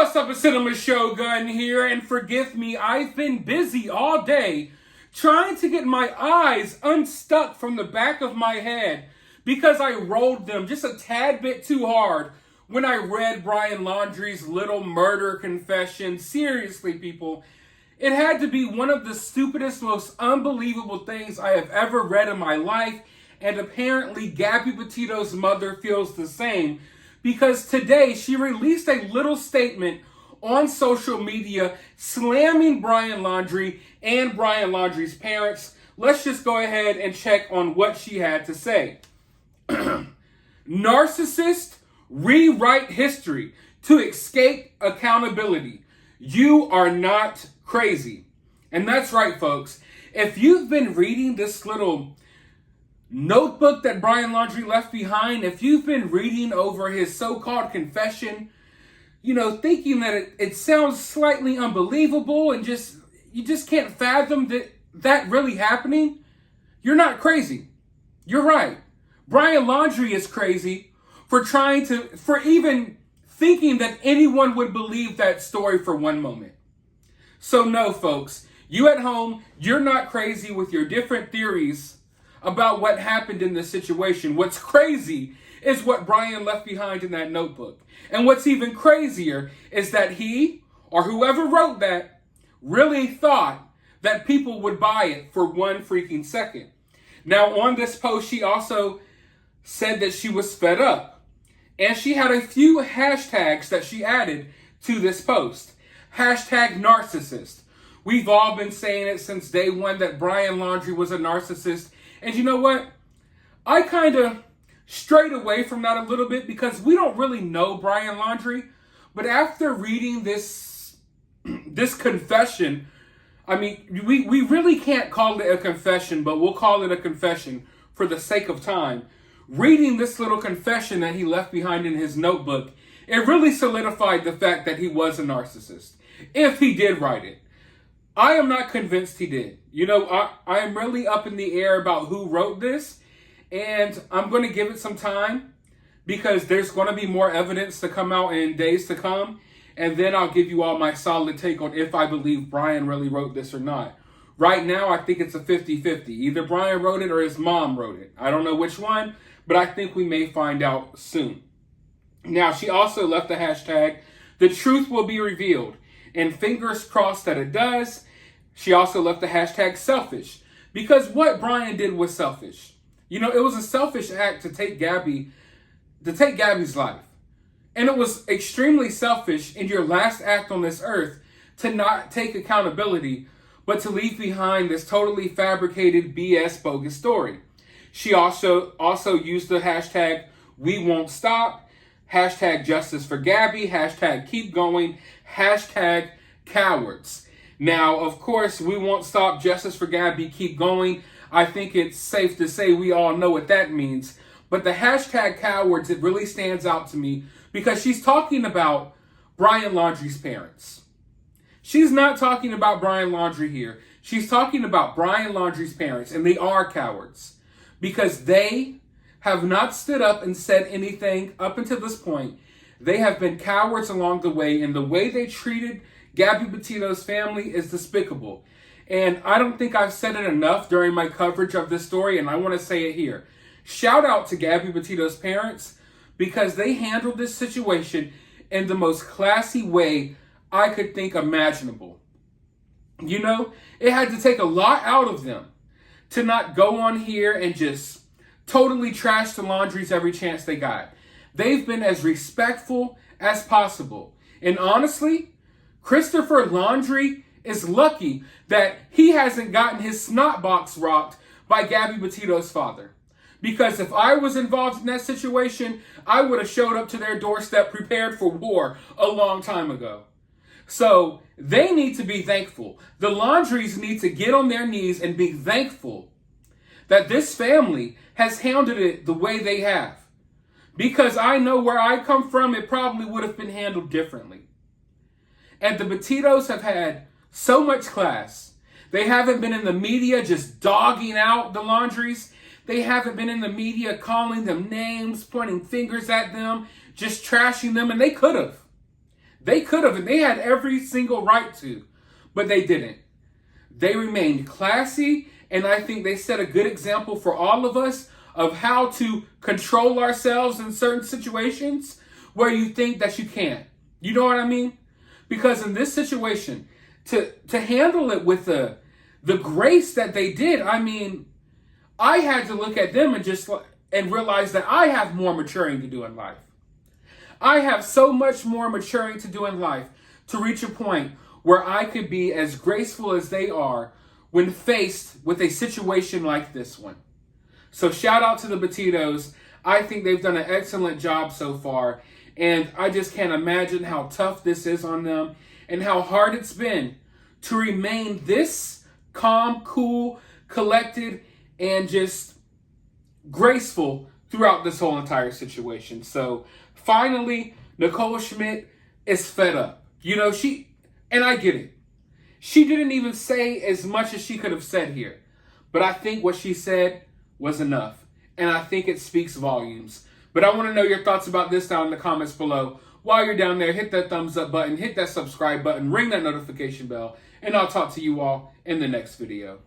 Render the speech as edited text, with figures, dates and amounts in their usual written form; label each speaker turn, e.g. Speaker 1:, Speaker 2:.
Speaker 1: What's up, a Cinema Shogun here, and forgive me, I've been busy all day trying to get my eyes unstuck from the back of my head because I rolled them just a tad bit too hard when I read Brian Laundrie's little murder confession. Seriously, people, it had to be one of the stupidest, most unbelievable things I have ever read in my life, and apparently Gabby Petito's mother feels the same, because today she released a little statement on social media slamming Brian Laundrie and Brian Laundrie's parents. Let's just go ahead and check on what she had to say. Narcissist, rewrite history to escape accountability. You are not crazy. And that's right, folks. If you've been reading this little notebook that Brian Laundrie left behind, if you've been reading over his so-called confession, thinking that it sounds slightly unbelievable and you just can't fathom that really happening, you're not crazy. You're right. Brian Laundrie is crazy for even thinking that anyone would believe that story for one moment. So no, folks, you at home, you're not crazy with your different theories about what happened in this situation. What's crazy is what Brian left behind in that notebook. And what's even crazier is that he, or whoever wrote that, really thought that people would buy it for one freaking second. Now, on this post, she also said that she was fed up. And she had a few hashtags that she added to this post. Hashtag narcissist. We've all been saying it since day one that Brian Laundrie was a narcissist. And you know what? I kind of strayed away from that a little bit because we don't really know Brian Laundrie. But after reading this confession, I mean, we really can't call it a confession, but we'll call it a confession for the sake of time. Reading this little confession that he left behind in his notebook, it really solidified the fact that he was a narcissist. If he did write it. I am not convinced he did. I am really up in the air about who wrote this, and I'm going to give it some time because there's going to be more evidence to come out in days to come, and then I'll give you all my solid take on if I believe Brian really wrote this or not. Right now, I think it's a 50-50. Either Brian wrote it or his mom wrote it. I don't know which one, but I think we may find out soon. Now, she also left the hashtag, the truth will be revealed. And fingers crossed that it does. She also left the hashtag selfish. Because what Brian did was selfish. It was a selfish act to take Gabby's life. And it was extremely selfish in your last act on this earth to not take accountability, but to leave behind this totally fabricated BS bogus story. She also used the hashtag we won't stop, hashtag justice for Gabby, hashtag keep going, hashtag cowards. Now, of course, we won't stop, justice for Gabby, keep going. I think it's safe to say we all know what that means. But the hashtag cowards, it really stands out to me because she's talking about Brian Laundrie's parents. She's not talking about Brian Laundrie here. She's talking about Brian Laundrie's parents, and they are cowards because they have not stood up and said anything up until this point. They have been cowards along the way, and the way they treated Gabby Petito's family is despicable. And I don't think I've said it enough during my coverage of this story, and I want to say it here. Shout out to Gabby Petito's parents because they handled this situation in the most classy way I could think imaginable. It had to take a lot out of them to not go on here and just totally trash the Laundries every chance they got. They've been as respectful as possible. And honestly, Christopher Laundrie is lucky that he hasn't gotten his snot box rocked by Gabby Petito's father. Because if I was involved in that situation, I would have showed up to their doorstep prepared for war a long time ago. So they need to be thankful. The Laundries need to get on their knees and be thankful that this family has handled it the way they have. Because I know where I come from, it probably would have been handled differently. And the Petitos have had so much class. They haven't been in the media just dogging out the Laundries. They haven't been in the media calling them names, pointing fingers at them, just trashing them, and they could have. They could have, and they had every single right to, but they didn't. They remained classy, and I think they set a good example for all of us of how to control ourselves in certain situations where you think that you can't. You know what I mean? Because in this situation, to handle it with the grace that they did, I mean, I had to look at them and realize that I have more maturing to do in life. I have so much more maturing to do in life to reach a point where I could be as graceful as they are when faced with a situation like this one. So shout out to the Petitos. I think they've done an excellent job so far. And I just can't imagine how tough this is on them and how hard it's been to remain this calm, cool, collected, and just graceful throughout this whole entire situation. So finally, Nicole Schmidt is fed up. You know, and I get it. She didn't even say as much as she could have said here. But I think what she said was enough. And I think it speaks volumes. But I want to know your thoughts about this down in the comments below. While you're down there, hit that thumbs up button, hit that subscribe button, ring that notification bell, and I'll talk to you all in the next video.